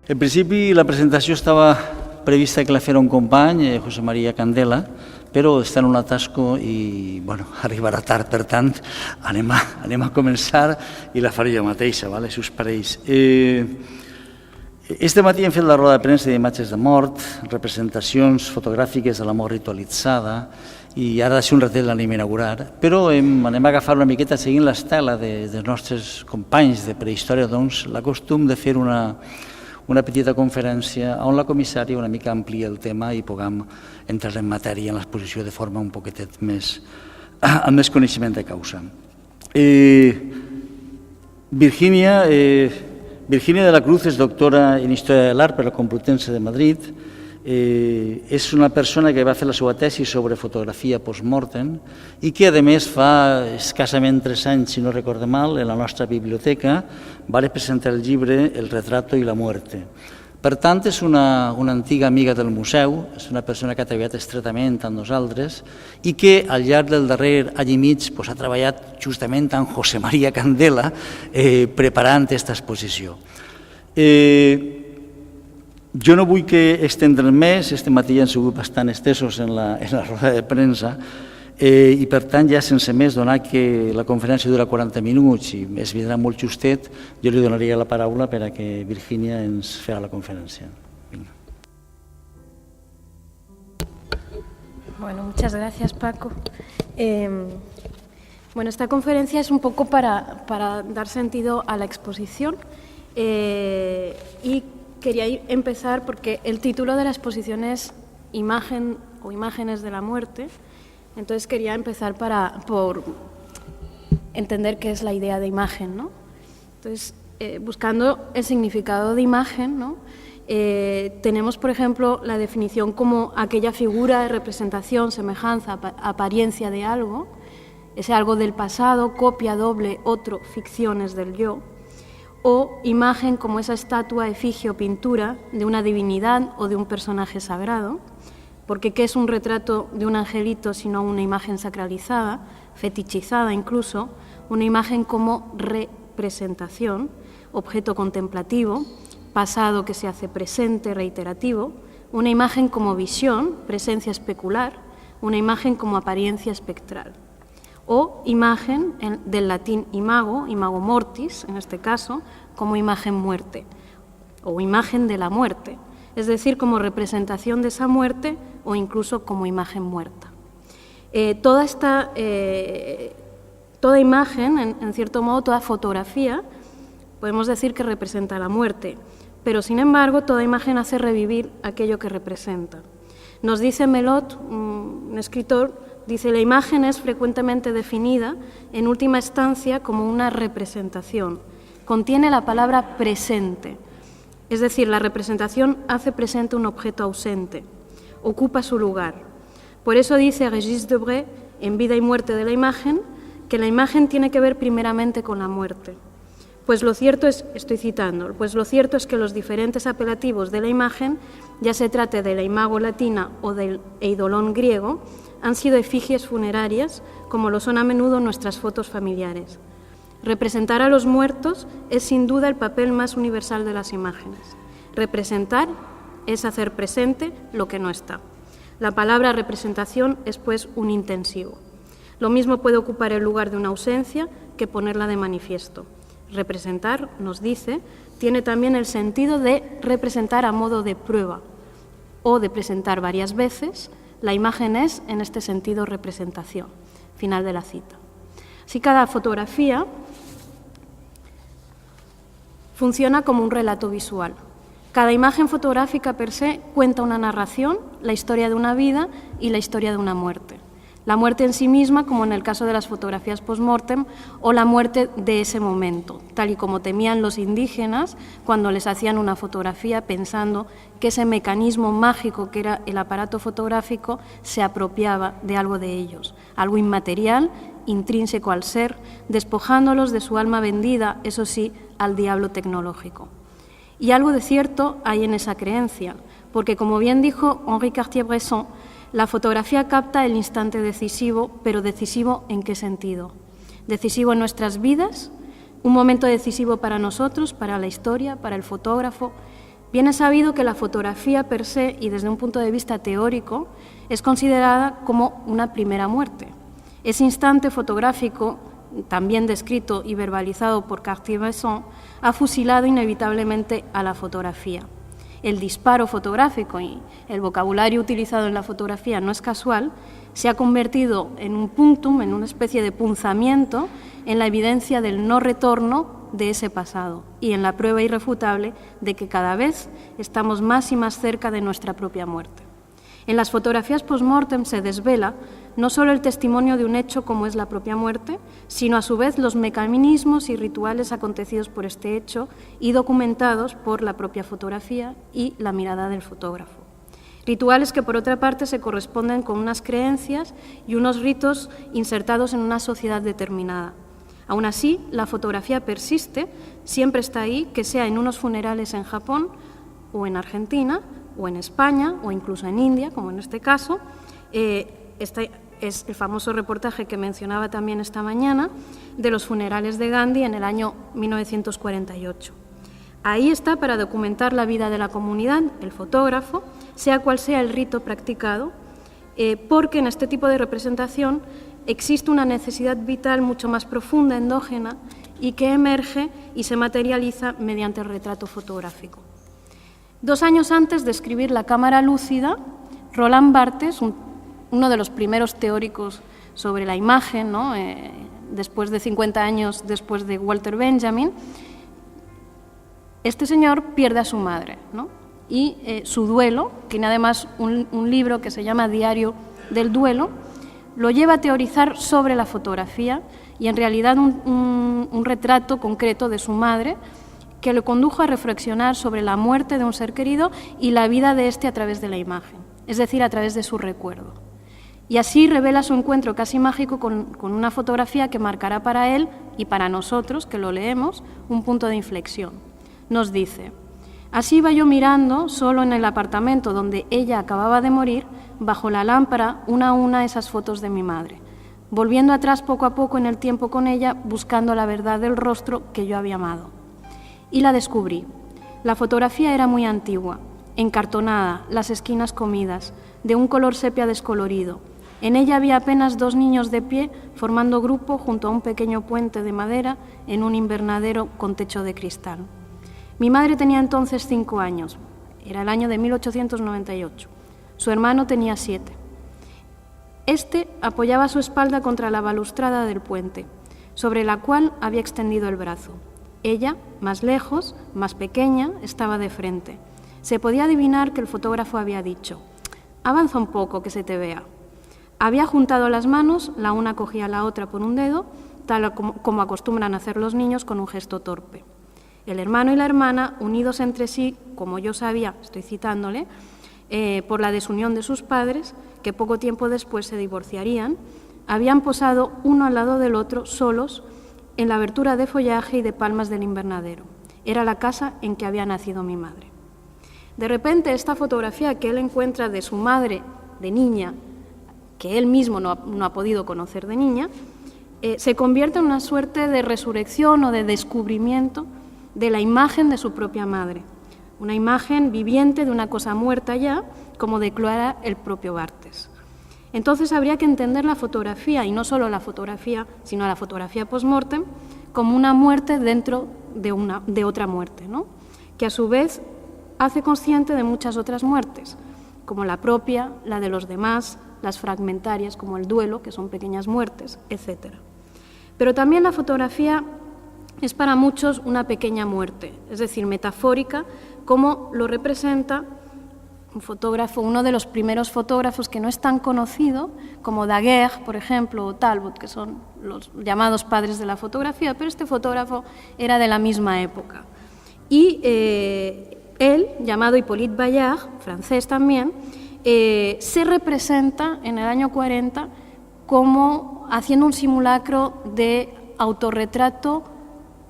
En principi, la presentació estava prevista que la fera un company, José María Candela, però està en un atasco i arribarà tard, per tant, anem a començar i la faré jo mateixa, si us pareix. Este matí hem fet la roda de premsa d'imatges de mort, representacions fotogràfiques de la mort ritualitzada, i ara ha de ser un ratet l'anem a inaugurar, però anem a agafar una miqueta, seguint l'estela dels nostres companys de prehistòria, doncs, la costum de fer una petita conferència on la comissària una mica amplia el tema i puguem entrar en matèria en l'exposició de forma un poquetet més, amb més coneixement de causa. Virginia de la Cruz és doctora en Història de l'Art per la Complutense de Madrid. És una persona que va fer la seva tesi sobre fotografia post-mortem i que, a més, fa escassament 3 anys, si no recordo mal, en la nostra biblioteca va presentar el llibre El retrato i la muerte. Per tant, és una antiga amiga del museu, és una persona que ha treballat estretament amb nosaltres i que al llarg del darrer any i mig ha treballat justament amb José María Candela preparant aquesta exposició. Jo no vull que estendre més, este matí han sigut bastant estesos en la roda de premsa i per tant ja sense més donar que la conferència dura 40 minuts i es vindrà molt justet, jo li donaria la paraula per a que Virginia ens farà la conferència. Bueno, muchas gracias, Paco. Esta conferencia es un poco para dar sentido a la exposición y quería empezar porque el título de la exposición es Imagen o Imágenes de la Muerte, entonces quería empezar por entender qué es la idea de imagen, ¿no? Entonces, buscando el significado de imagen, ¿no? Tenemos, por ejemplo, la definición como aquella figura de representación, semejanza, apariencia de algo, ese algo del pasado, copia, doble, otro, ficciones del yo, o imagen como esa estatua, efigie o pintura de una divinidad o de un personaje sagrado, porque ¿qué es un retrato de un angelito sino una imagen sacralizada, fetichizada incluso, una imagen como representación, objeto contemplativo, pasado que se hace presente, reiterativo, una imagen como visión, presencia especular, una imagen como apariencia espectral. O imagen, del latín imago mortis, en este caso, como imagen muerte, o imagen de la muerte, es decir, como representación de esa muerte o incluso como imagen muerta. Toda imagen, en cierto modo, toda fotografía, podemos decir que representa la muerte, pero sin embargo toda imagen hace revivir aquello que representa. Nos dice Melot, un escritor, dice, la imagen es frecuentemente definida, en última instancia, como una representación. Contiene la palabra presente, es decir, la representación hace presente un objeto ausente, ocupa su lugar. Por eso dice Régis Debray, en Vida y muerte de la imagen, que la imagen tiene que ver primeramente con la muerte. Pues lo cierto es, estoy citando, pues lo cierto es que los diferentes apelativos de la imagen, ya se trate de la imago latina o del eidolon griego, han sido efigies funerarias, como lo son a menudo nuestras fotos familiares. Representar a los muertos es sin duda el papel más universal de las imágenes. Representar es hacer presente lo que no está. La palabra representación es pues un intensivo. Lo mismo puede ocupar el lugar de una ausencia que ponerla de manifiesto. Representar, nos dice, tiene también el sentido de representar a modo de prueba o de presentar varias veces. La imagen es, en este sentido, representación. Final de la cita. Así, cada fotografía funciona como un relato visual. Cada imagen fotográfica per se cuenta una narración, la historia de una vida y la historia de una muerte. La muerte en sí misma, como en el caso de las fotografías post-mortem, o la muerte de ese momento, tal y como temían los indígenas cuando les hacían una fotografía pensando que ese mecanismo mágico que era el aparato fotográfico se apropiaba de algo de ellos, algo inmaterial, intrínseco al ser, despojándolos de su alma vendida, eso sí, al diablo tecnológico. Y algo de cierto hay en esa creencia, porque como bien dijo Henri Cartier-Bresson, la fotografía capta el instante decisivo, pero decisivo ¿en qué sentido? Decisivo en nuestras vidas, un momento decisivo para nosotros, para la historia, para el fotógrafo, Bien es sabido que la fotografía per se, y desde un punto de vista teórico, es considerada como una primera muerte. Ese instante fotográfico, también descrito y verbalizado por Cartier-Bresson, ha fusilado inevitablemente a la fotografía. El disparo fotográfico, y el vocabulario utilizado en la fotografía no es casual, se ha convertido en un punctum, en una especie de punzamiento, en la evidencia del no retorno de ese pasado y en la prueba irrefutable de que cada vez estamos más y más cerca de nuestra propia muerte. En las fotografías post-mortem se desvela no solo el testimonio de un hecho como es la propia muerte, sino a su vez los mecanismos y rituales acontecidos por este hecho y documentados por la propia fotografía y la mirada del fotógrafo. Rituales que, por otra parte, se corresponden con unas creencias y unos ritos insertados en una sociedad determinada. Aún así, la fotografía persiste, siempre está ahí, que sea en unos funerales en Japón o en Argentina o en España o incluso en India, como en este caso. Este es el famoso reportaje que mencionaba también esta mañana de los funerales de Gandhi en el año 1948. Ahí está para documentar la vida de la comunidad, el fotógrafo, sea cual sea el rito practicado, porque en este tipo de representación existe una necesidad vital mucho más profunda, endógena, y que emerge y se materializa mediante el retrato fotográfico. 2 años antes de escribir La cámara lúcida, Roland Barthes, uno de los primeros teóricos sobre la imagen, ¿no? Después de 50 años después de Walter Benjamin, este señor pierde a su madre, ¿no? Y su duelo, tiene además un libro que se llama Diario del duelo, lo lleva a teorizar sobre la fotografía y en realidad un retrato concreto de su madre que le condujo a reflexionar sobre la muerte de un ser querido y la vida de éste a través de la imagen, es decir, a través de su recuerdo. Y así revela su encuentro casi mágico con una fotografía que marcará para él y para nosotros, que lo leemos, un punto de inflexión. Nos dice: así iba yo mirando, solo en el apartamento donde ella acababa de morir, bajo la lámpara, una a una esas fotos de mi madre, volviendo atrás poco a poco en el tiempo con ella, buscando la verdad del rostro que yo había amado. Y la descubrí. La fotografía era muy antigua, encartonada, las esquinas comidas, de un color sepia descolorido. En ella había apenas 2 niños de pie, formando grupo junto a un pequeño puente de madera en un invernadero con techo de cristal. Mi madre tenía entonces 5 años, era el año de 1898. Su hermano tenía 7. Este apoyaba su espalda contra la balustrada del puente, sobre la cual había extendido el brazo. Ella, más lejos, más pequeña, estaba de frente. Se podía adivinar que el fotógrafo había dicho: «Avanza un poco, que se te vea». Había juntado las manos, la una cogía a la otra por un dedo, tal como acostumbran hacer los niños con un gesto torpe. El hermano y la hermana, unidos entre sí, como yo sabía, estoy citándole, por la desunión de sus padres, que poco tiempo después se divorciarían, habían posado uno al lado del otro, solos, en la abertura de follaje y de palmas del invernadero. Era la casa en que había nacido mi madre. De repente, esta fotografía que él encuentra de su madre de niña, que él mismo no ha podido conocer de niña, se convierte en una suerte de resurrección o de descubrimiento de la imagen de su propia madre, una imagen viviente de una cosa muerta ya, como declara el propio Barthes. Entonces habría que entender la fotografía, y no solo la fotografía, sino la fotografía post-mortem, como una muerte dentro de otra muerte, ¿no? Que a su vez hace consciente de muchas otras muertes, como la propia, la de los demás, las fragmentarias, como el duelo, que son pequeñas muertes, etc. Pero también la fotografía es para muchos una pequeña muerte, es decir, metafórica, como lo representa un fotógrafo, uno de los primeros fotógrafos que no es tan conocido, como Daguerre, por ejemplo, o Talbot, que son los llamados padres de la fotografía, pero este fotógrafo era de la misma época. Y él, llamado Hippolyte Bayard, francés también, se representa en el año 40 como haciendo un simulacro de autorretrato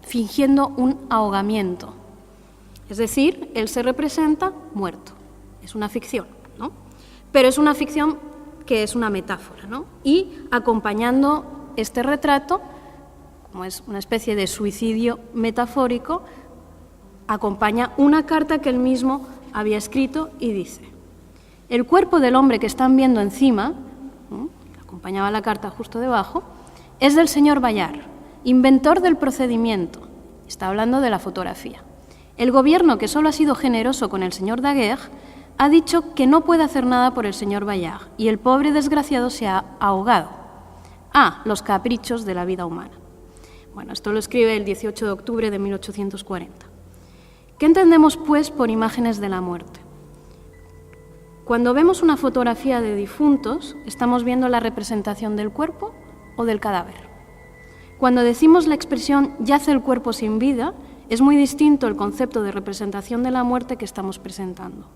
fingiendo un ahogamiento. Es decir, él se representa muerto. Es una ficción, ¿no? Pero es una ficción que es una metáfora, ¿no? Y acompañando este retrato, como es una especie de suicidio metafórico, acompaña una carta que él mismo había escrito y dice: el cuerpo del hombre que están viendo encima, que acompañaba la carta justo debajo, es del señor Bayard, inventor del procedimiento. Está hablando de la fotografía. El gobierno, que solo ha sido generoso con el señor Daguerre, ha dicho que no puede hacer nada por el señor Bayard y el pobre desgraciado se ha ahogado. Los caprichos de la vida humana. Bueno, esto lo escribe el 18 de octubre de 1840. ¿Qué entendemos, pues, por imágenes de la muerte? Cuando vemos una fotografía de difuntos, ¿estamos viendo la representación del cuerpo o del cadáver? Cuando decimos la expresión «yace el cuerpo sin vida», es muy distinto el concepto de representación de la muerte que estamos presentando.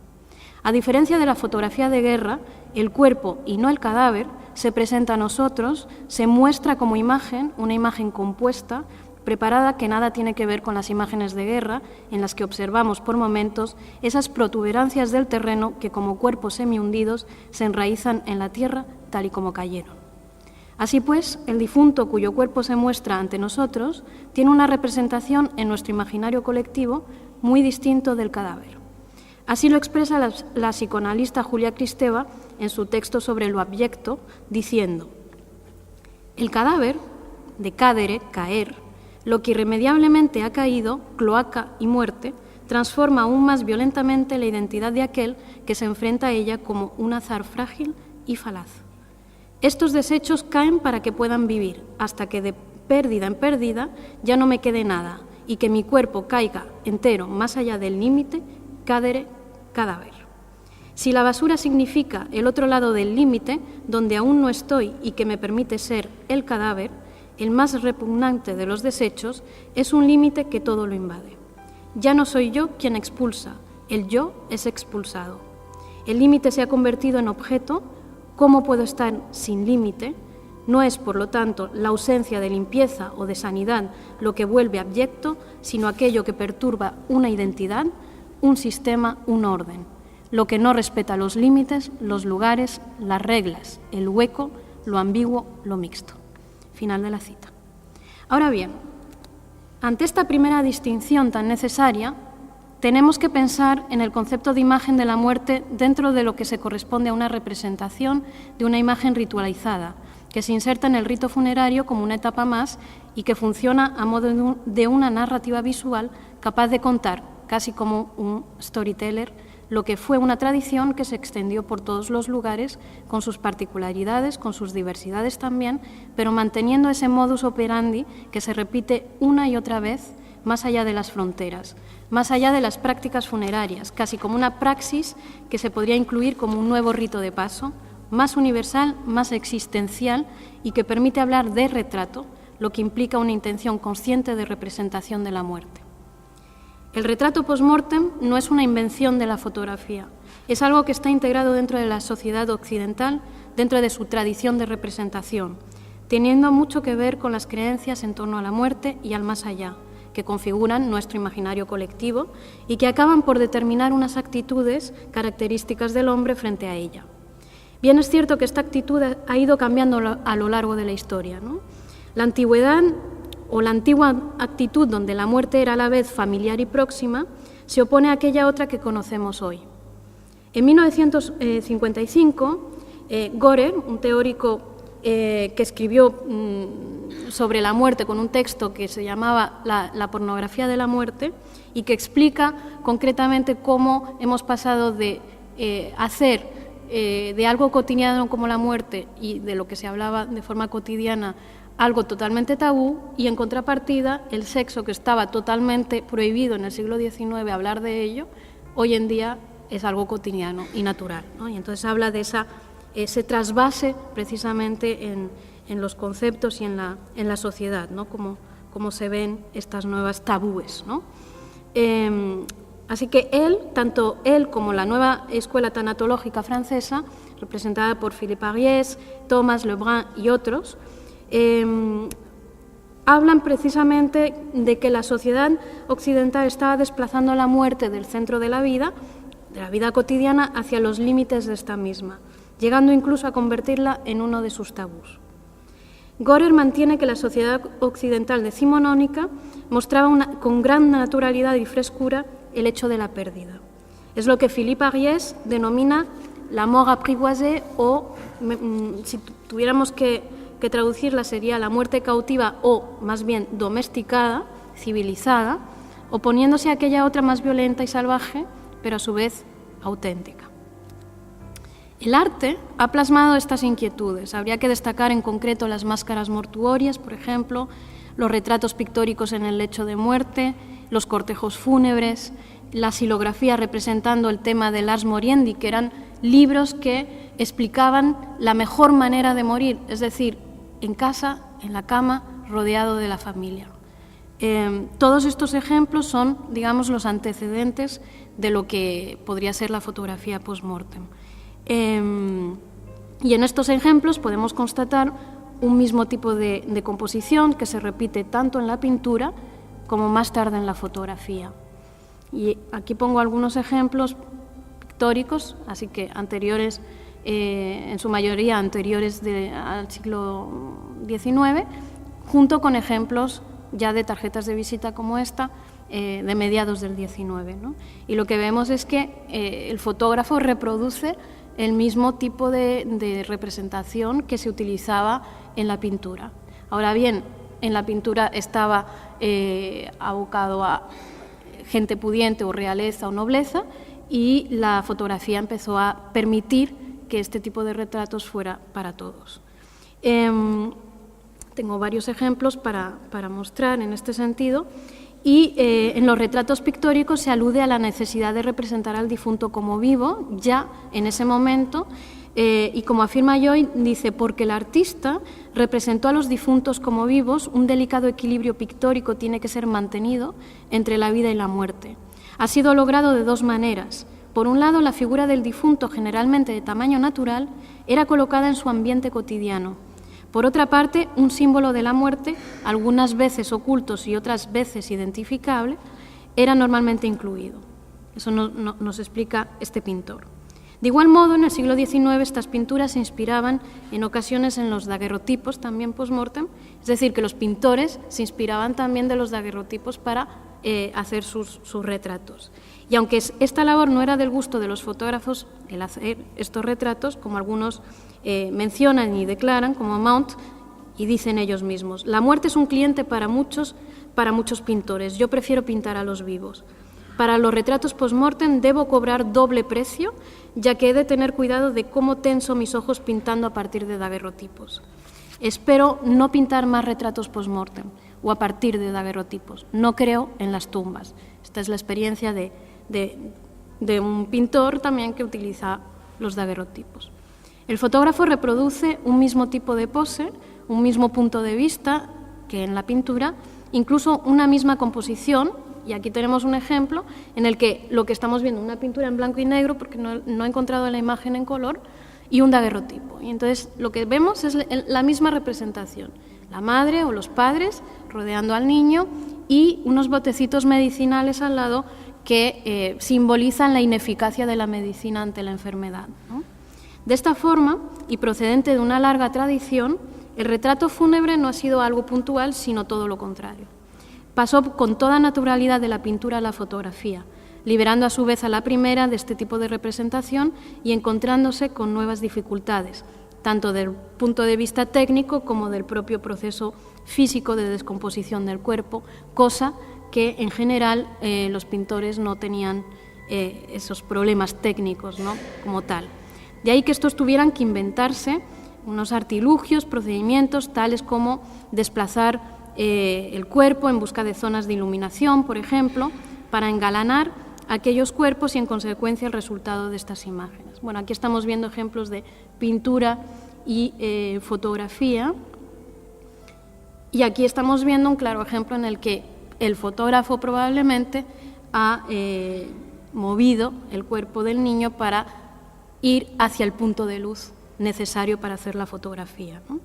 A diferencia de la fotografía de guerra, el cuerpo y no el cadáver se presenta a nosotros, se muestra como imagen, una imagen compuesta, preparada, que nada tiene que ver con las imágenes de guerra, en las que observamos por momentos esas protuberancias del terreno que, como cuerpos semihundidos, se enraizan en la tierra tal y como cayeron. Así pues, el difunto cuyo cuerpo se muestra ante nosotros tiene una representación en nuestro imaginario colectivo muy distinto del cadáver. Así lo expresa la psicoanalista Julia Kristeva en su texto sobre lo abyecto, diciendo: el cadáver, de cadere, caer, lo que irremediablemente ha caído, cloaca y muerte, transforma aún más violentamente la identidad de aquel que se enfrenta a ella como un azar frágil y falaz. Estos desechos caen para que puedan vivir, hasta que de pérdida en pérdida ya no me quede nada, y que mi cuerpo caiga entero más allá del límite, cadere, cadáver. Si la basura significa el otro lado del límite, donde aún no estoy y que me permite ser el cadáver, el más repugnante de los desechos es un límite que todo lo invade. Ya no soy yo quien expulsa, el yo es expulsado. El límite se ha convertido en objeto. ¿Cómo puedo estar sin límite? No es, por lo tanto, la ausencia de limpieza o de sanidad lo que vuelve abyecto, sino aquello que perturba una identidad, un sistema, un orden, lo que no respeta los límites, los lugares, las reglas, el hueco, lo ambiguo, lo mixto. Final de la cita. Ahora bien, ante esta primera distinción tan necesaria, tenemos que pensar en el concepto de imagen de la muerte dentro de lo que se corresponde a una representación de una imagen ritualizada, que se inserta en el rito funerario como una etapa más y que funciona a modo de una narrativa visual capaz de contar, casi como un storyteller, lo que fue una tradición que se extendió por todos los lugares, con sus particularidades, con sus diversidades también, pero manteniendo ese modus operandi que se repite una y otra vez más allá de las fronteras, más allá de las prácticas funerarias, casi como una praxis que se podría incluir como un nuevo rito de paso, más universal, más existencial y que permite hablar de retrato, lo que implica una intención consciente de representación de la muerte. El retrato post-mortem no es una invención de la fotografía, es algo que está integrado dentro de la sociedad occidental, dentro de su tradición de representación, teniendo mucho que ver con las creencias en torno a la muerte y al más allá, que configuran nuestro imaginario colectivo y que acaban por determinar unas actitudes características del hombre frente a ella. Bien es cierto que esta actitud ha ido cambiando a lo largo de la historia, ¿no? La antigüedad o la antigua actitud donde la muerte era a la vez familiar y próxima se opone a aquella otra que conocemos hoy. En 1955, Görer, un teórico que escribió sobre la muerte con un texto que se llamaba La pornografía de la muerte y que explica concretamente cómo hemos pasado de hacer de algo cotidiano como la muerte y de lo que se hablaba de forma cotidiana algo totalmente tabú, y en contrapartida el sexo, que estaba totalmente prohibido en el siglo XIX hablar de ello, hoy en día es algo cotidiano y natural, ¿no? Y entonces habla de ese trasvase precisamente en los conceptos y en la sociedad, ¿no? Cómo se ven estas nuevas tabúes, ¿no? Así que tanto él como la nueva escuela tanatológica francesa, representada por Philippe Ariès, Thomas Lebrun y otros, hablan precisamente de que la sociedad occidental estaba desplazando la muerte del centro de la vida cotidiana, hacia los límites de esta misma, llegando incluso a convertirla en uno de sus tabús. Görer mantiene que la sociedad occidental decimonónica mostraba con gran naturalidad y frescura el hecho de la pérdida. Es lo que Philippe Ariès denomina la mort apprivoisée, o si tuviéramos que traducirla sería la muerte cautiva, o más bien domesticada, civilizada, oponiéndose a aquella otra más violenta y salvaje, pero a su vez auténtica. El arte ha plasmado estas inquietudes. Habría que destacar en concreto las máscaras mortuorias, por ejemplo, los retratos pictóricos en el lecho de muerte, los cortejos fúnebres, la xilografía representando el tema del Ars Moriendi, que eran libros que explicaban la mejor manera de morir, es decir, en casa, en la cama, rodeado de la familia. Todos estos ejemplos son, digamos, los antecedentes de lo que podría ser la fotografía post-mortem. Y en estos ejemplos podemos constatar un mismo tipo de composición que se repite tanto en la pintura como más tarde en la fotografía. Y aquí pongo algunos ejemplos pictóricos, así que anteriores, en su mayoría anteriores al siglo XIX, junto con ejemplos ya de tarjetas de visita como esta, de mediados del XIX, ¿no? Y lo que vemos es que el fotógrafo reproduce el mismo tipo de representación que se utilizaba en la pintura. Ahora bien, en la pintura estaba abocado a gente pudiente o realeza o nobleza, y la fotografía empezó a permitir que este tipo de retratos fuera para todos. Tengo varios ejemplos para mostrar en este sentido, y en los retratos pictóricos se alude a la necesidad de representar al difunto como vivo, ya en ese momento, y como afirma Joy, dice, porque el artista representó a los difuntos como vivos, un delicado equilibrio pictórico tiene que ser mantenido entre la vida y la muerte. Ha sido logrado de dos maneras. Por un lado, la figura del difunto, generalmente de tamaño natural, era colocada en su ambiente cotidiano. Por otra parte, un símbolo de la muerte, algunas veces ocultos y otras veces identificable, era normalmente incluido. Eso nos explica este pintor. De igual modo, en el siglo XIX estas pinturas se inspiraban en ocasiones en los daguerrotipos, también post-mortem, es decir, que los pintores se inspiraban también de los daguerrotipos para hacer sus retratos. Y aunque esta labor no era del gusto de los fotógrafos, el hacer estos retratos, como algunos mencionan y declaran, como Mount, y dicen ellos mismos, la muerte es un cliente para muchos pintores, yo prefiero pintar a los vivos. Para los retratos post-mortem debo cobrar doble precio, ya que he de tener cuidado de cómo tenso mis ojos pintando a partir de daguerrotipos. Espero no pintar más retratos post-mortem o a partir de daguerrotipos. No creo en las tumbas. Esta es la experiencia de un pintor también que utiliza los daguerrotipos. El fotógrafo reproduce un mismo tipo de pose, un mismo punto de vista que en la pintura, incluso una misma composición, y aquí tenemos un ejemplo en el que lo que estamos viendo, una pintura en blanco y negro, porque no he encontrado la imagen en color, y un daguerrotipo. Y entonces lo que vemos es la misma representación, la madre o los padres rodeando al niño y unos botecitos medicinales al lado que simbolizan la ineficacia de la medicina ante la enfermedad, ¿no? De esta forma, y procedente de una larga tradición, el retrato fúnebre no ha sido algo puntual, sino todo lo contrario. Pasó con toda naturalidad de la pintura a la fotografía, liberando a su vez a la primera de este tipo de representación y encontrándose con nuevas dificultades, tanto del punto de vista técnico como del propio proceso físico de descomposición del cuerpo, cosa que en general los pintores no tenían esos problemas técnicos, ¿no?, como tal. De ahí que estos tuvieran que inventarse unos artilugios, procedimientos tales como desplazar el cuerpo en busca de zonas de iluminación, por ejemplo, para engalanar aquellos cuerpos y en consecuencia el resultado de estas imágenes. Bueno, aquí estamos viendo ejemplos de pintura y fotografía, y aquí estamos viendo un claro ejemplo en el que el fotógrafo probablemente ha movido el cuerpo del niño para ir hacia el punto de luz necesario para hacer la fotografía, ¿no?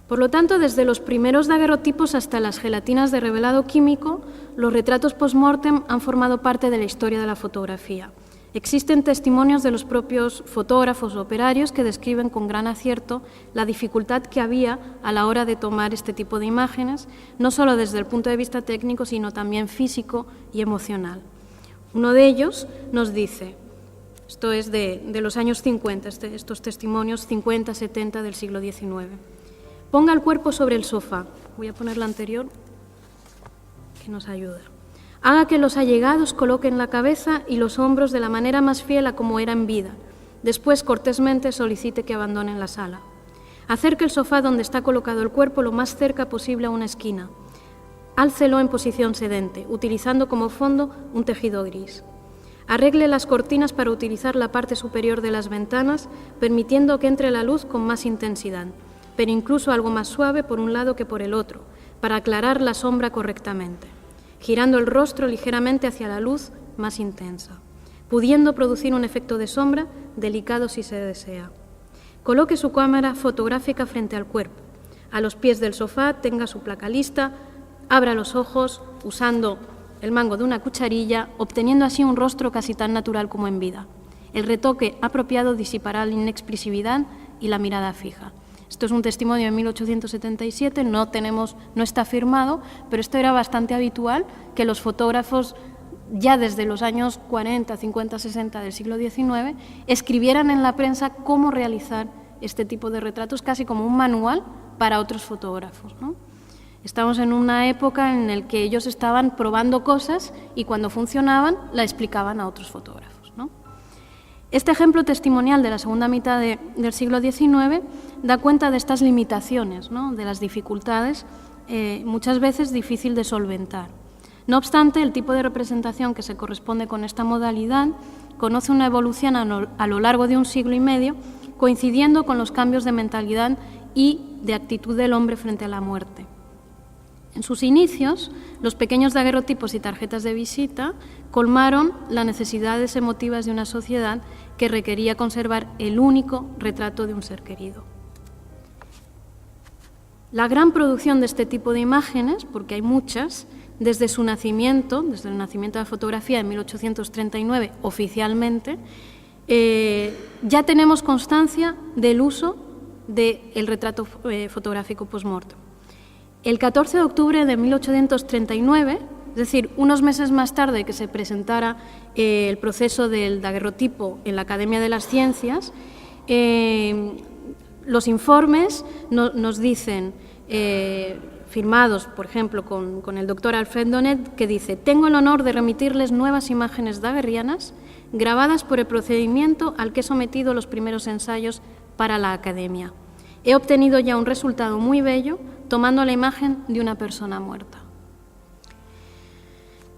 Por lo tanto, desde los primeros daguerrotipos hasta las gelatinas de revelado químico, los retratos post-mortem han formado parte de la historia de la fotografía. Existen testimonios de los propios fotógrafos o operarios que describen con gran acierto la dificultad que había a la hora de tomar este tipo de imágenes, no solo desde el punto de vista técnico, sino también físico y emocional. Uno de ellos nos dice, esto es de los años 50, estos testimonios 50, 70 del siglo XIX. Ponga el cuerpo sobre el sofá. Voy a poner la anterior, que nos ayuda. Haga que los allegados coloquen la cabeza y los hombros de la manera más fiel a como era en vida. Después, cortésmente, solicite que abandonen la sala. Acerque el sofá donde está colocado el cuerpo lo más cerca posible a una esquina. Álcelo en posición sedente, utilizando como fondo un tejido gris. Arregle las cortinas para utilizar la parte superior de las ventanas, permitiendo que entre la luz con más intensidad, pero incluso algo más suave por un lado que por el otro, para aclarar la sombra correctamente, girando el rostro ligeramente hacia la luz más intensa, pudiendo producir un efecto de sombra delicado si se desea. Coloque su cámara fotográfica frente al cuerpo. A los pies del sofá tenga su placa lista, abra los ojos usando el mango de una cucharilla, obteniendo así un rostro casi tan natural como en vida. El retoque apropiado disipará la inexpresividad y la mirada fija. Esto es un testimonio de 1877, no está firmado, pero esto era bastante habitual, que los fotógrafos ya desde los años 40, 50, 60 del siglo XIX escribieran en la prensa cómo realizar este tipo de retratos, casi como un manual para otros fotógrafos, ¿no? Estamos en una época en la que ellos estaban probando cosas y cuando funcionaban la explicaban a otros fotógrafos, ¿no? Este ejemplo testimonial de la segunda mitad del siglo XIX da cuenta de estas limitaciones, ¿no? De las dificultades, muchas veces difícil de solventar. No obstante, el tipo de representación que se corresponde con esta modalidad conoce una evolución a lo largo de un siglo y medio, coincidiendo con los cambios de mentalidad y de actitud del hombre frente a la muerte. En sus inicios, los pequeños daguerrotipos y tarjetas de visita colmaron las necesidades emotivas de una sociedad que requería conservar el único retrato de un ser querido. La gran producción de este tipo de imágenes, porque hay muchas, desde el nacimiento de la fotografía en 1839 oficialmente, ya tenemos constancia del uso del retrato fotográfico post-mortem. El 14 de octubre de 1839, es decir, unos meses más tarde que se presentara el proceso del daguerrotipo en la Academia de las Ciencias, los informes nos dicen, firmados, por ejemplo, con el doctor Alfred Donet, que dice: «Tengo el honor de remitirles nuevas imágenes daguerrianas grabadas por el procedimiento al que he sometido los primeros ensayos para la Academia. He obtenido ya un resultado muy bello, tomando la imagen de una persona muerta».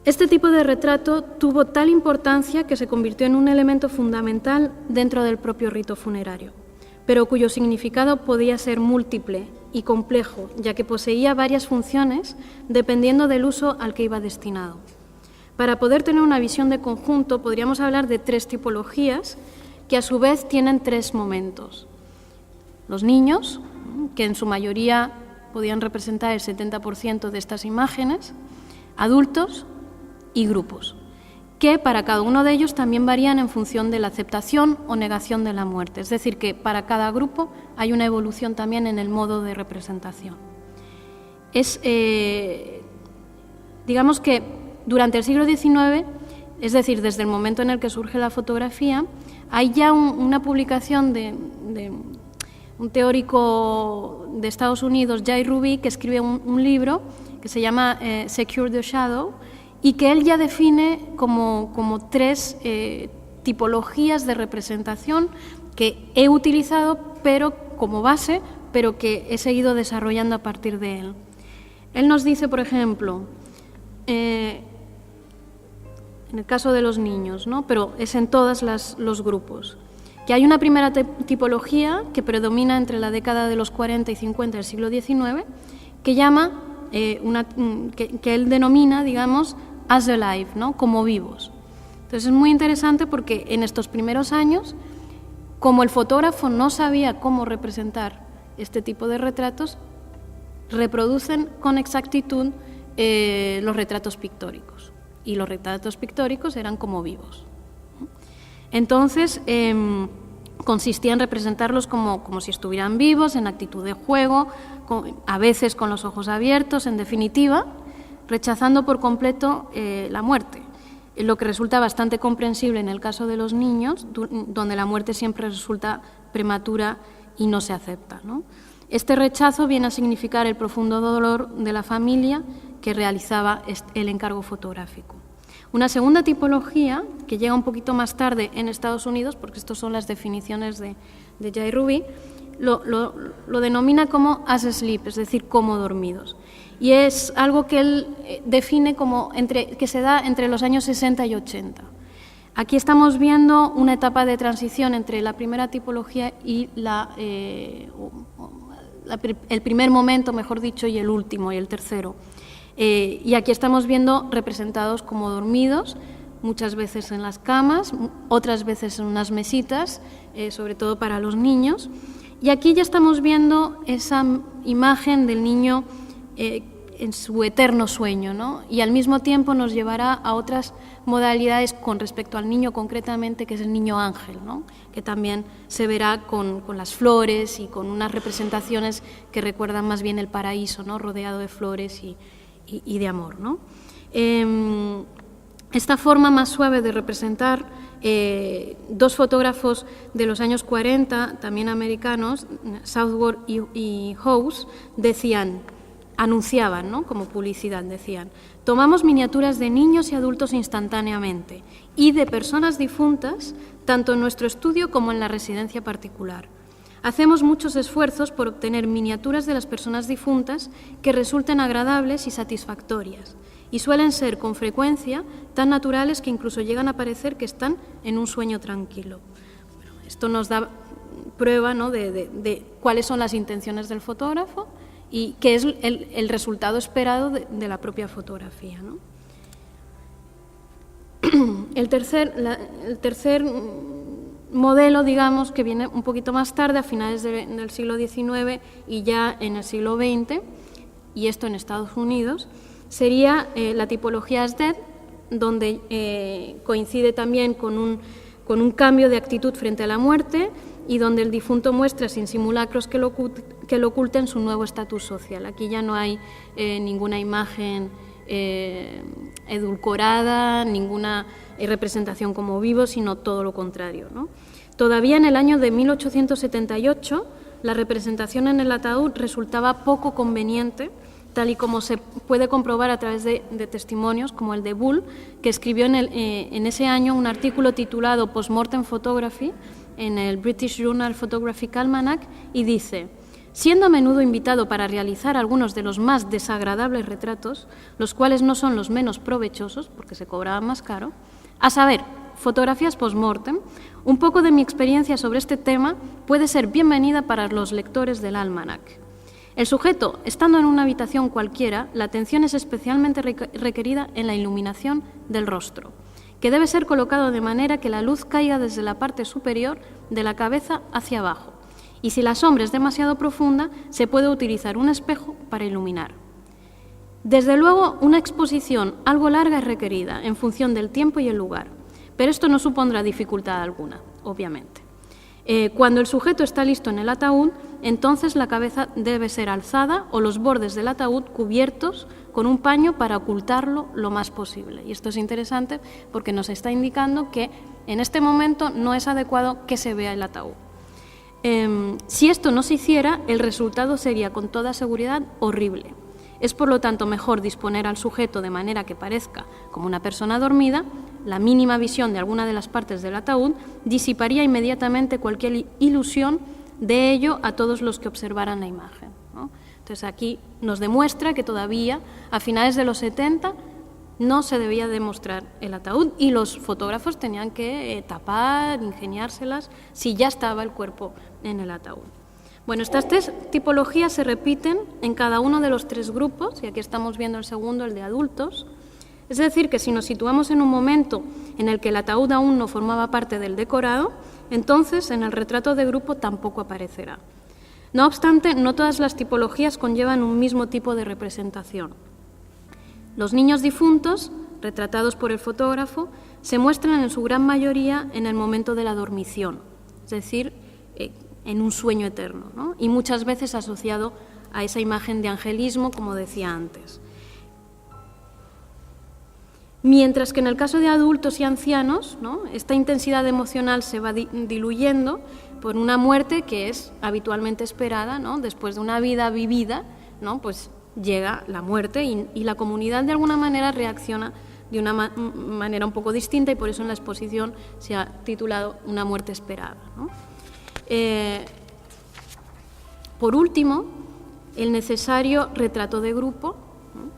Este tipo de retrato tuvo tal importancia que se convirtió en un elemento fundamental dentro del propio rito funerario, pero cuyo significado podía ser múltiple y complejo, ya que poseía varias funciones dependiendo del uso al que iba destinado. Para poder tener una visión de conjunto, podríamos hablar de tres tipologías que a su vez tienen tres momentos. Los niños, que en su mayoría podían representar el 70% de estas imágenes, adultos y grupos, que para cada uno de ellos también varían en función de la aceptación o negación de la muerte. Es decir, que para cada grupo hay una evolución también en el modo de representación. Digamos que durante el siglo XIX, es decir, desde el momento en el que surge la fotografía, hay ya una publicación de un teórico de Estados Unidos, Jay Ruby, que escribe un libro que se llama Secure the Shadow, y que él ya define como tres tipologías de representación que he utilizado como base, pero que he seguido desarrollando a partir de él. Él nos dice, por ejemplo, en el caso de los niños, ¿no? Pero es en todos los grupos, que hay una primera tipología que predomina entre la década de los 40 y 50 del siglo XIX, que llama, que él denomina, digamos, as alive, ¿no? Como vivos. Entonces es muy interesante porque en estos primeros años, como el fotógrafo no sabía cómo representar este tipo de retratos, reproducen con exactitud los retratos pictóricos, y los retratos pictóricos eran como vivos. Entonces, consistía en representarlos como si estuvieran vivos, en actitud de juego, a veces con los ojos abiertos, en definitiva, rechazando por completo la muerte, lo que resulta bastante comprensible en el caso de los niños, donde la muerte siempre resulta prematura y no se acepta, ¿no? Este rechazo viene a significar el profundo dolor de la familia que realizaba el encargo fotográfico. Una segunda tipología, que llega un poquito más tarde en Estados Unidos, porque estas son las definiciones de Jay Ruby, lo denomina como as asleep, es decir, como dormidos. Y es algo que él define como que se da entre los años 60 y 80. Aquí estamos viendo una etapa de transición entre la primera tipología y el primer momento, mejor dicho, y el último, y el tercero. Y aquí estamos viendo representados como dormidos, muchas veces en las camas, otras veces en unas mesitas, sobre todo para los niños. Y aquí ya estamos viendo esa imagen del niño en su eterno sueño, ¿no? Y al mismo tiempo nos llevará a otras modalidades con respecto al niño concretamente, que es el niño ángel, ¿no? Que también se verá con las flores y con unas representaciones que recuerdan más bien el paraíso, ¿no? Rodeado de flores y de amor, ¿no? Esta forma más suave de representar, dos fotógrafos de los años 40, también americanos, Southworth y House, anunciaban, ¿no? Como publicidad, decían: tomamos miniaturas de niños y adultos instantáneamente y de personas difuntas, tanto en nuestro estudio como en la residencia particular. Hacemos muchos esfuerzos por obtener miniaturas de las personas difuntas que resulten agradables y satisfactorias, y suelen ser con frecuencia tan naturales que incluso llegan a parecer que están en un sueño tranquilo. Bueno, esto nos da prueba, ¿no? de cuáles son las intenciones del fotógrafo y qué es el resultado esperado de la propia fotografía, ¿no? El tercer modelo, digamos, que viene un poquito más tarde, a finales del siglo XIX y ya en el siglo XX, y esto en Estados Unidos, sería la tipología SDED, donde coincide también con un cambio de actitud frente a la muerte y donde el difunto muestra sin simulacros que lo oculten su nuevo estatus social. Aquí ya no hay ninguna imagen edulcorada, ninguna representación como vivo, sino todo lo contrario, ¿no? Todavía en el año de 1878, la representación en el ataúd resultaba poco conveniente, tal y como se puede comprobar a través de testimonios como el de Bull, que escribió en ese año un artículo titulado Postmortem Photography en el British Journal Photographic Almanac, y dice: siendo a menudo invitado para realizar algunos de los más desagradables retratos, los cuales no son los menos provechosos, porque se cobraban más caro, a saber, fotografías post-mortem, un poco de mi experiencia sobre este tema puede ser bienvenida para los lectores del Almanac. El sujeto, estando en una habitación cualquiera, la atención es especialmente requerida en la iluminación del rostro, que debe ser colocado de manera que la luz caiga desde la parte superior de la cabeza hacia abajo, y si la sombra es demasiado profunda, se puede utilizar un espejo para iluminar. Desde luego, una exposición algo larga es requerida, en función del tiempo y el lugar, pero esto no supondrá dificultad alguna, obviamente. Cuando el sujeto está listo en el ataúd, entonces la cabeza debe ser alzada o los bordes del ataúd cubiertos con un paño para ocultarlo lo más posible. Y esto es interesante porque nos está indicando que en este momento no es adecuado que se vea el ataúd. Si esto no se hiciera, el resultado sería con toda seguridad horrible. Es por lo tanto mejor disponer al sujeto de manera que parezca como una persona dormida. La mínima visión de alguna de las partes del ataúd disiparía inmediatamente cualquier ilusión de ello a todos los que observaran la imagen, ¿no? Entonces aquí nos demuestra que todavía a finales de los 70 no se debía demostrar el ataúd y los fotógrafos tenían que tapar, ingeniárselas si ya estaba el cuerpo en el ataúd. Bueno, estas tres tipologías se repiten en cada uno de los tres grupos, y aquí estamos viendo el segundo, el de adultos. Es decir, que si nos situamos en un momento en el que el ataúd aún no formaba parte del decorado, entonces en el retrato de grupo tampoco aparecerá. No obstante, no todas las tipologías conllevan un mismo tipo de representación. Los niños difuntos retratados por el fotógrafo, se muestran en su gran mayoría en el momento de la dormición, es decir, en un sueño eterno, ¿no? Y muchas veces asociado a esa imagen de angelismo, como decía antes. Mientras que en el caso de adultos y ancianos, ¿no?, esta intensidad emocional se va diluyendo por una muerte que es habitualmente esperada, ¿no? Después de una vida vivida, ¿no?, pues llega la muerte y la comunidad de alguna manera reacciona de una manera un poco distinta, y por eso en la exposición se ha titulado Una muerte esperada, ¿no? Por último, el necesario retrato de grupo, ¿no?,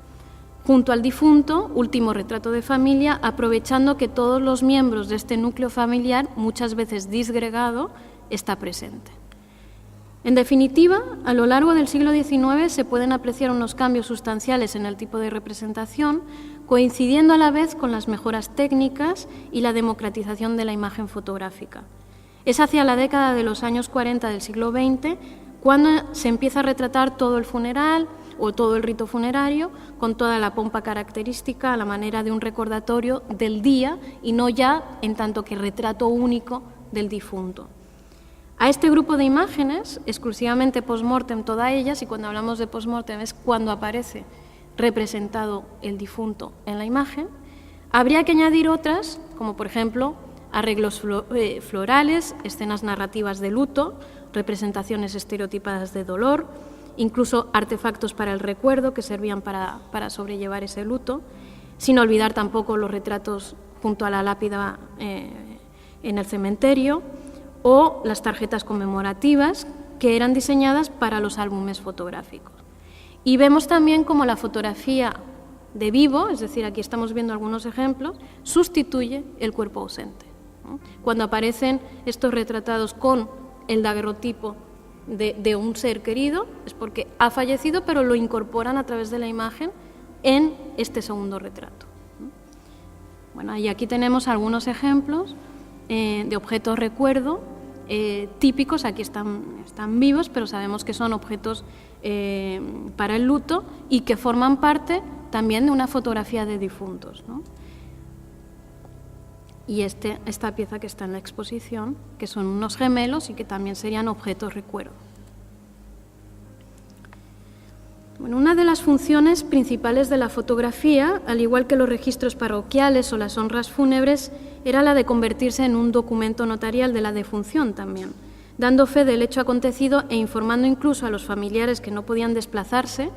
junto al difunto, último retrato de familia, aprovechando que todos los miembros de este núcleo familiar, muchas veces disgregado, está presente. En definitiva, a lo largo del siglo XIX se pueden apreciar unos cambios sustanciales en el tipo de representación, coincidiendo a la vez con las mejoras técnicas y la democratización de la imagen fotográfica. Es hacia la década de los años 40 del siglo XX cuando se empieza a retratar todo el funeral o todo el rito funerario con toda la pompa característica a la manera de un recordatorio del día y no ya en tanto que retrato único del difunto. A este grupo de imágenes, exclusivamente post-mortem todas ellas, y cuando hablamos de post-mortem es cuando aparece representado el difunto en la imagen, habría que añadir otras, como por ejemplo arreglos florales, escenas narrativas de luto, representaciones estereotipadas de dolor, incluso artefactos para el recuerdo que servían para sobrellevar ese luto, sin olvidar tampoco los retratos junto a la lápida en el cementerio, o las tarjetas conmemorativas que eran diseñadas para los álbumes fotográficos. Y vemos también cómo la fotografía de vivo, es decir, aquí estamos viendo algunos ejemplos, sustituye el cuerpo ausente, ¿no? Cuando aparecen estos retratados con el daguerrotipo de un ser querido, es porque ha fallecido, pero lo incorporan a través de la imagen en este segundo retrato. Bueno, y aquí tenemos algunos ejemplos de objetos recuerdo típicos. Aquí están vivos, pero sabemos que son objetos para el luto y que forman parte también de una fotografía de difuntos, ¿no? Y esta pieza que está en la exposición, que son unos gemelos y que también serían objetos recuerdo. Bueno, una de las funciones principales de la fotografía, al igual que los registros parroquiales o las honras fúnebres, era la de convertirse en un documento notarial de la defunción también, dando fe del hecho acontecido e informando incluso a los familiares que no podían desplazarse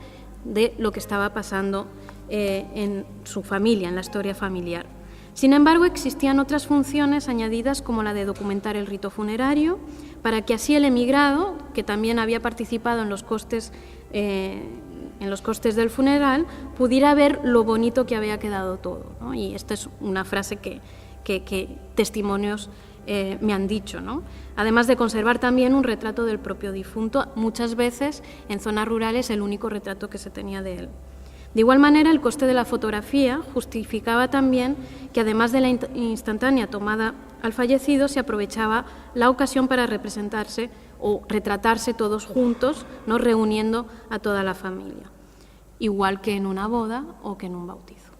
de lo que estaba pasando en su familia, en la historia familiar. Sin embargo, existían otras funciones añadidas como la de documentar el rito funerario, para que así el emigrado, que también había participado en los costes del funeral, pudiera ver lo bonito que había quedado todo, ¿no? Y esta es una frase que testimonios me han dicho, ¿no? Además de conservar también un retrato del propio difunto, muchas veces en zonas rurales el único retrato que se tenía de él. De igual manera, el coste de la fotografía justificaba también que, además de la instantánea tomada al fallecido, se aprovechaba la ocasión para representarse o retratarse todos juntos, ¿no?, reuniendo a toda la familia, igual que en una boda o que en un bautizo.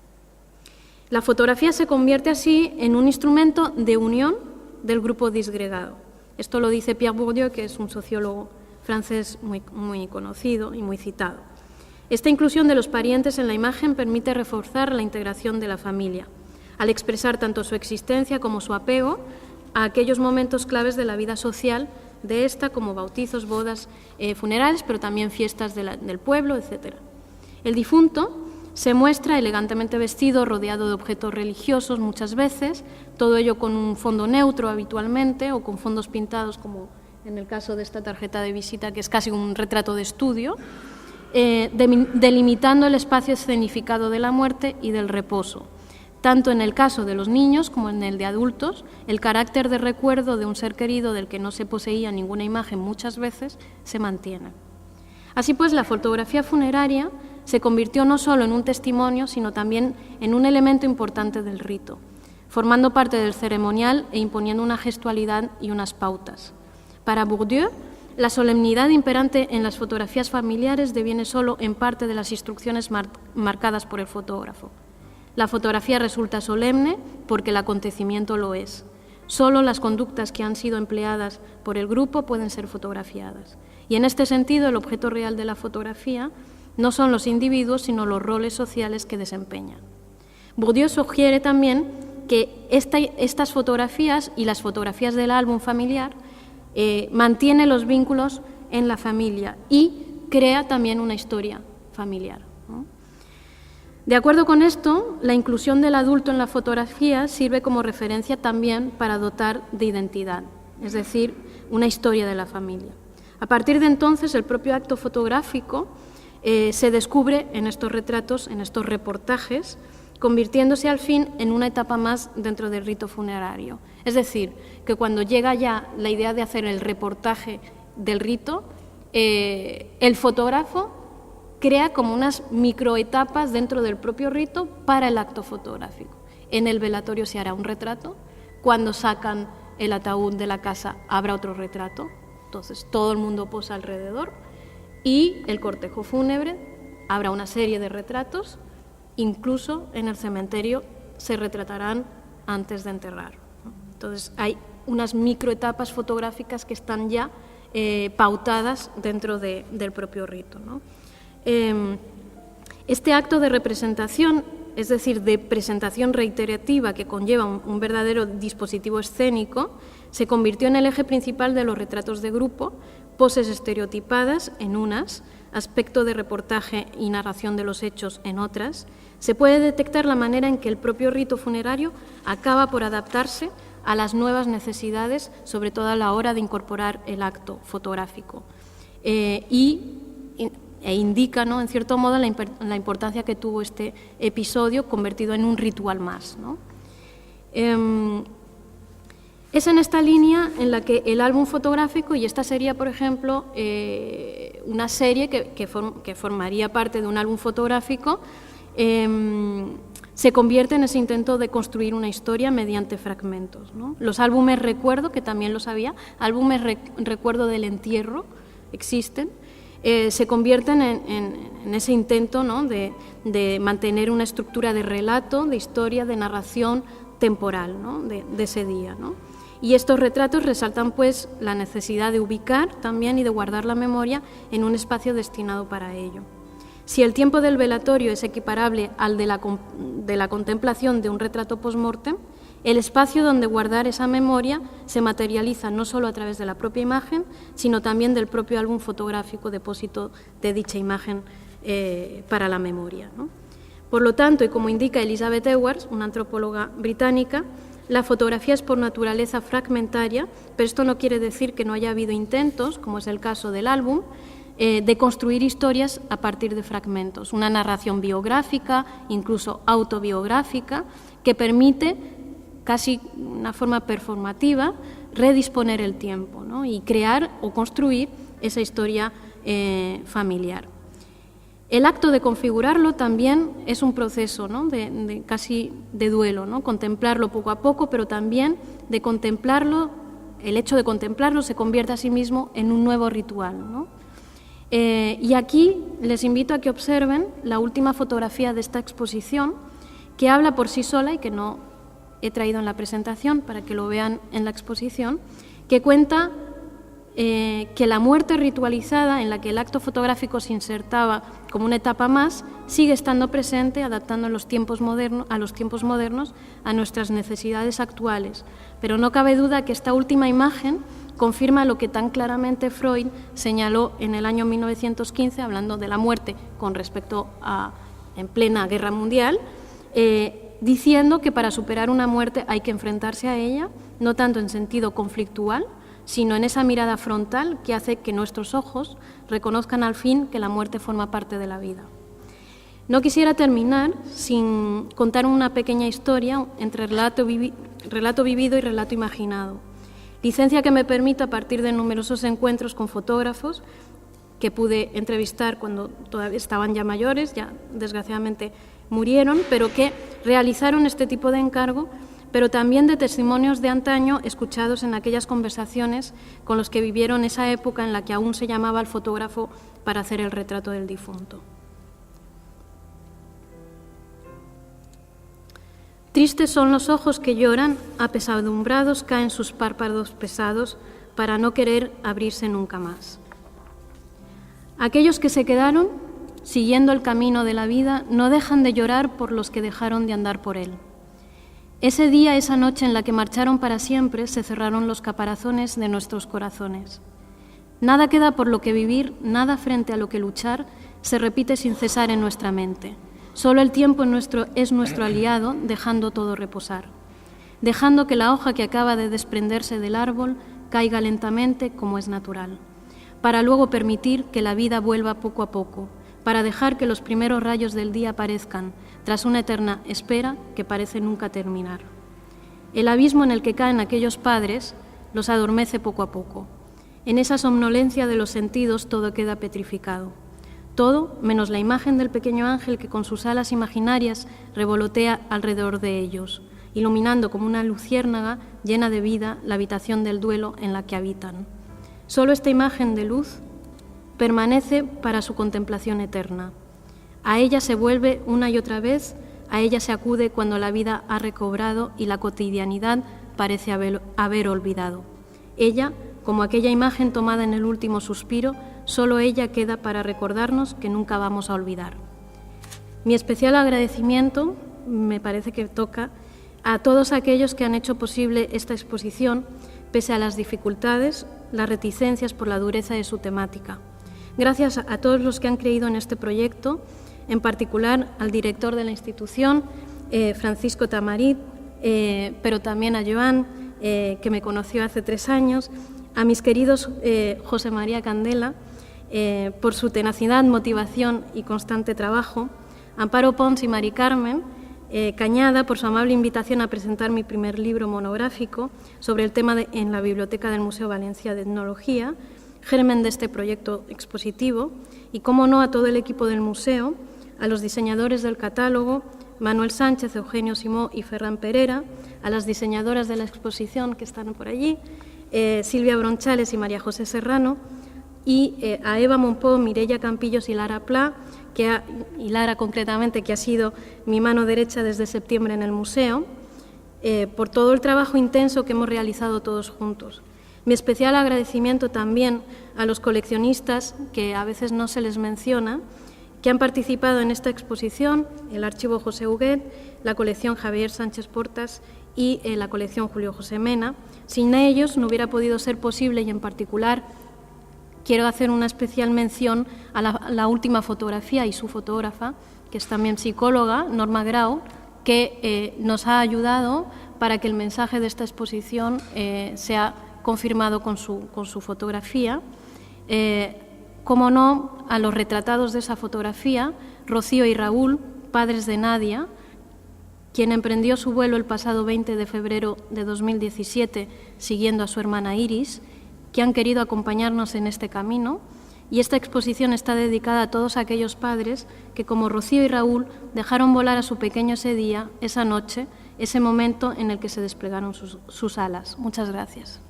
La fotografía se convierte así en un instrumento de unión del grupo disgregado. Esto lo dice Pierre Bourdieu, que es un sociólogo francés muy conocido y muy citado. Esta inclusión de los parientes en la imagen permite reforzar la integración de la familia, al expresar tanto su existencia como su apego a aquellos momentos claves de la vida social de esta, como bautizos, bodas, funerales, pero también fiestas del pueblo, etc. El difunto se muestra elegantemente vestido, rodeado de objetos religiosos muchas veces, todo ello con un fondo neutro habitualmente o con fondos pintados, como en el caso de esta tarjeta de visita, que es casi un retrato de estudio, delimitando el espacio escenificado de la muerte y del reposo. Tanto en el caso de los niños como en el de adultos, el carácter de recuerdo de un ser querido del que no se poseía ninguna imagen muchas veces se mantiene. Así pues, la fotografía funeraria se convirtió no solo en un testimonio, sino también en un elemento importante del rito, formando parte del ceremonial e imponiendo una gestualidad y unas pautas. Para Bourdieu, la solemnidad imperante en las fotografías familiares deviene solo en parte de las instrucciones marcadas por el fotógrafo. La fotografía resulta solemne porque el acontecimiento lo es. Solo las conductas que han sido empleadas por el grupo pueden ser fotografiadas. Y en este sentido, el objeto real de la fotografía no son los individuos, sino los roles sociales que desempeñan. Bourdieu sugiere también que estas fotografías y las fotografías del álbum familiar mantienen los vínculos en la familia y crea también una historia familiar, ¿no? De acuerdo con esto, la inclusión del adulto en la fotografía sirve como referencia también para dotar de identidad, es decir, una historia de la familia. A partir de entonces, el propio acto fotográfico se descubre en estos retratos, en estos reportajes, convirtiéndose al fin en una etapa más dentro del rito funerario. Es decir, que cuando llega ya la idea de hacer el reportaje del rito, el fotógrafo crea como unas microetapas dentro del propio rito para el acto fotográfico. En el velatorio se hará un retrato, cuando sacan el ataúd de la casa habrá otro retrato, entonces todo el mundo posa alrededor, y el cortejo fúnebre habrá una serie de retratos, incluso en el cementerio se retratarán antes de enterrar. Entonces hay unas microetapas fotográficas que están ya pautadas dentro del propio rito, ¿no? Este acto de representación, es decir, de presentación reiterativa que conlleva un verdadero dispositivo escénico, se convirtió en el eje principal de los retratos de grupo, poses estereotipadas en unas, aspecto de reportaje y narración de los hechos en otras. Se puede detectar la manera en que el propio rito funerario acaba por adaptarse a las nuevas necesidades, sobre todo a la hora de incorporar el acto fotográfico. E indica, ¿no?, en cierto modo, la importancia que tuvo este episodio convertido en un ritual más, ¿no? Es en esta línea en la que el álbum fotográfico, y esta sería, por ejemplo, una serie que formaría parte de un álbum fotográfico, se convierte en ese intento de construir una historia mediante fragmentos, ¿no? Los álbumes recuerdo, que también los había, álbumes recuerdo del entierro, existen, se convierten en ese intento, ¿no?, de mantener una estructura de relato, de historia, de narración temporal, ¿no?, de ese día, ¿no? Y estos retratos resaltan, pues, la necesidad de ubicar también y de guardar la memoria en un espacio destinado para ello. Si el tiempo del velatorio es equiparable al de la contemplación de un retrato post-mortem, el espacio donde guardar esa memoria se materializa no solo a través de la propia imagen, sino también del propio álbum fotográfico, depósito de dicha imagen para la memoria, ¿no? Por lo tanto, y como indica Elizabeth Edwards, una antropóloga británica, la fotografía es por naturaleza fragmentaria, pero esto no quiere decir que no haya habido intentos, como es el caso del álbum, de construir historias a partir de fragmentos, una narración biográfica, incluso autobiográfica, que permite, casi de una forma performativa, redisponer el tiempo, ¿no?, y crear o construir esa historia familiar. El acto de configurarlo también es un proceso, ¿no?, casi de duelo, ¿no?, contemplarlo poco a poco, pero también de contemplarlo, el hecho de contemplarlo se convierte a sí mismo en un nuevo ritual, ¿no? Y aquí les invito a que observen la última fotografía de esta exposición, que habla por sí sola y que no he traído en la presentación para que lo vean en la exposición, que cuenta que la muerte ritualizada, en la que el acto fotográfico se insertaba como una etapa más, sigue estando presente, adaptando a los tiempos modernos a nuestras necesidades actuales. Pero no cabe duda que esta última imagen confirma lo que tan claramente Freud señaló en el año 1915, hablando de la muerte con respecto a en plena guerra mundial, diciendo que para superar una muerte hay que enfrentarse a ella, no tanto en sentido conflictual, sino en esa mirada frontal que hace que nuestros ojos reconozcan al fin que la muerte forma parte de la vida. No quisiera terminar sin contar una pequeña historia entre relato vivido y relato imaginado. Licencia que me permite, a partir de numerosos encuentros con fotógrafos que pude entrevistar cuando todavía estaban ya mayores, ya desgraciadamente murieron, pero que realizaron este tipo de encargo, pero también de testimonios de antaño escuchados en aquellas conversaciones con los que vivieron esa época en la que aún se llamaba al fotógrafo para hacer el retrato del difunto. Tristes son los ojos que lloran, apesadumbrados caen sus párpados pesados para no querer abrirse nunca más. Aquellos que se quedaron, siguiendo el camino de la vida, no dejan de llorar por los que dejaron de andar por él. Ese día, esa noche en la que marcharon para siempre, se cerraron los caparazones de nuestros corazones. Nada queda por lo que vivir, nada frente a lo que luchar, se repite sin cesar en nuestra mente. Solo el tiempo es nuestro aliado, dejando todo reposar, dejando que la hoja que acaba de desprenderse del árbol caiga lentamente como es natural, para luego permitir que la vida vuelva poco a poco, para dejar que los primeros rayos del día aparezcan, tras una eterna espera que parece nunca terminar. El abismo en el que caen aquellos padres los adormece poco a poco. En esa somnolencia de los sentidos todo queda petrificado. Todo menos la imagen del pequeño ángel que con sus alas imaginarias revolotea alrededor de ellos, iluminando como una luciérnaga llena de vida la habitación del duelo en la que habitan. Solo esta imagen de luz permanece para su contemplación eterna. A ella se vuelve una y otra vez, a ella se acude cuando la vida ha recobrado y la cotidianidad parece haber olvidado. Ella, como aquella imagen tomada en el último suspiro, solo ella queda para recordarnos que nunca vamos a olvidar. Mi especial agradecimiento, me parece que toca, a todos aquellos que han hecho posible esta exposición, pese a las dificultades, las reticencias por la dureza de su temática. Gracias a todos los que han creído en este proyecto, en particular al director de la institución, Francisco Tamarit, pero también a Joan, que me conoció hace 3 años, a mis queridos José María Candela, por su tenacidad, motivación y constante trabajo, Amparo Pons y Mari Carmen Cañada, por su amable invitación a presentar mi primer libro monográfico sobre el tema en la Biblioteca del Museo Valencià de Etnología, germen de este proyecto expositivo, y, cómo no, a todo el equipo del museo, a los diseñadores del catálogo, Manuel Sánchez, Eugenio Simó y Ferran Perera, a las diseñadoras de la exposición que están por allí, Silvia Bronchales y María José Serrano, y a Eva Monpó, Mireia Campillos y Lara Pla, y Lara concretamente, que ha sido mi mano derecha desde septiembre en el museo, por todo el trabajo intenso que hemos realizado todos juntos. Mi especial agradecimiento también a los coleccionistas, que a veces no se les menciona, que han participado en esta exposición, el Archivo José Huguet, la colección Javier Sánchez Portas y la colección Julio José Mena. Sin ellos no hubiera podido ser posible, y en particular quiero hacer una especial mención a la última fotografía y su fotógrafa, que es también psicóloga, Norma Grau, que nos ha ayudado para que el mensaje de esta exposición sea confirmado con su fotografía. Como no, a los retratados de esa fotografía, Rocío y Raúl, padres de Nadia, quien emprendió su vuelo el pasado 20 de febrero de 2017 siguiendo a su hermana Iris, que han querido acompañarnos en este camino. Y esta exposición está dedicada a todos aquellos padres que, como Rocío y Raúl, dejaron volar a su pequeño ese día, esa noche, ese momento en el que se desplegaron sus alas. Muchas gracias.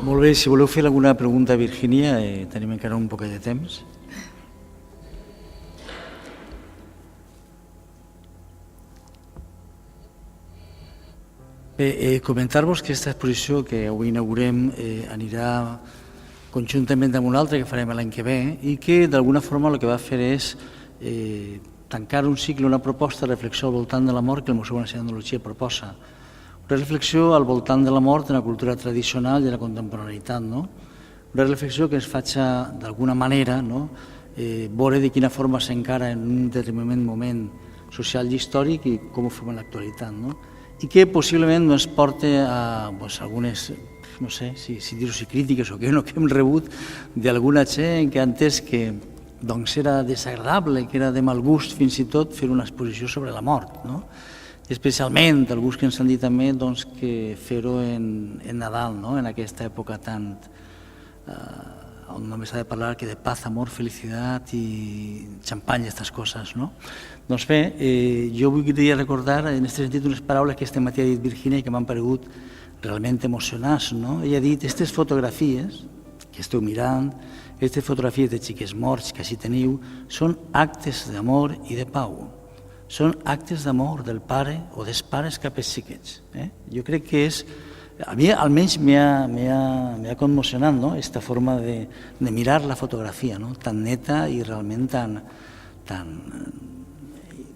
Molt bé, si voleu fer alguna pregunta a Virgínia, tenim encara un poquet de temps. Bé, comentar-vos que aquesta exposició que avui inaugurem anirà conjuntament amb una altra que farem l'any que ve, i que d'alguna forma el que va fer és tancar un cicle, una proposta de reflexió al voltant de la mort que el Museu Valencià d'Etnologia proposa. Una reflexió al voltant de la mort en la cultura tradicional i en la contemporaneïtat, no? Una reflexió que ens faci d'alguna manera veure de quina forma s'encara en un determinat moment social i històric i com ho fem en l'actualitat, no? I que possiblement ens porta a algunes, no sé si dir-ho, crítiques o què, que hem rebut d'alguna gent que ha entès que era desagradable, que era de mal gust fins i tot fer una exposició sobre la mort, no? Especialment alguns que ens han dit també que fer-ho en Nadal, en aquesta època tan on només s'ha de parlar que de paz, amor, felicitat i xampany, aquestes coses, no? Doncs bé, jo voldria recordar en aquest sentit unes paraules que este matí ha dit Virginia i que m'han paregut realment emocionants, no? Ella ha dit, aquestes fotografies que esteu mirant, aquestes fotografies de xiques morts que així teniu, són actes d'amor i de pau. Són actes d'amor del pare o dels pares cap als xiquets. Jo crec que és, a mi almenys m'ha commocionat, no?, aquesta forma de mirar la fotografia, no?, tan neta i realment tan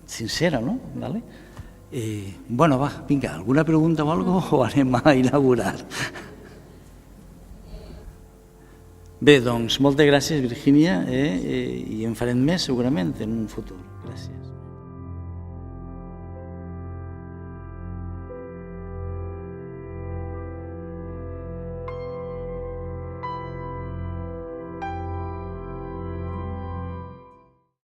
sincera, no? ¿Vale? Bueno, va, vinga, alguna pregunta o algo o anem a inaugurar? Bé, doncs, moltes gràcies, Virginia, i en farem més segurament en un futur. Gràcies.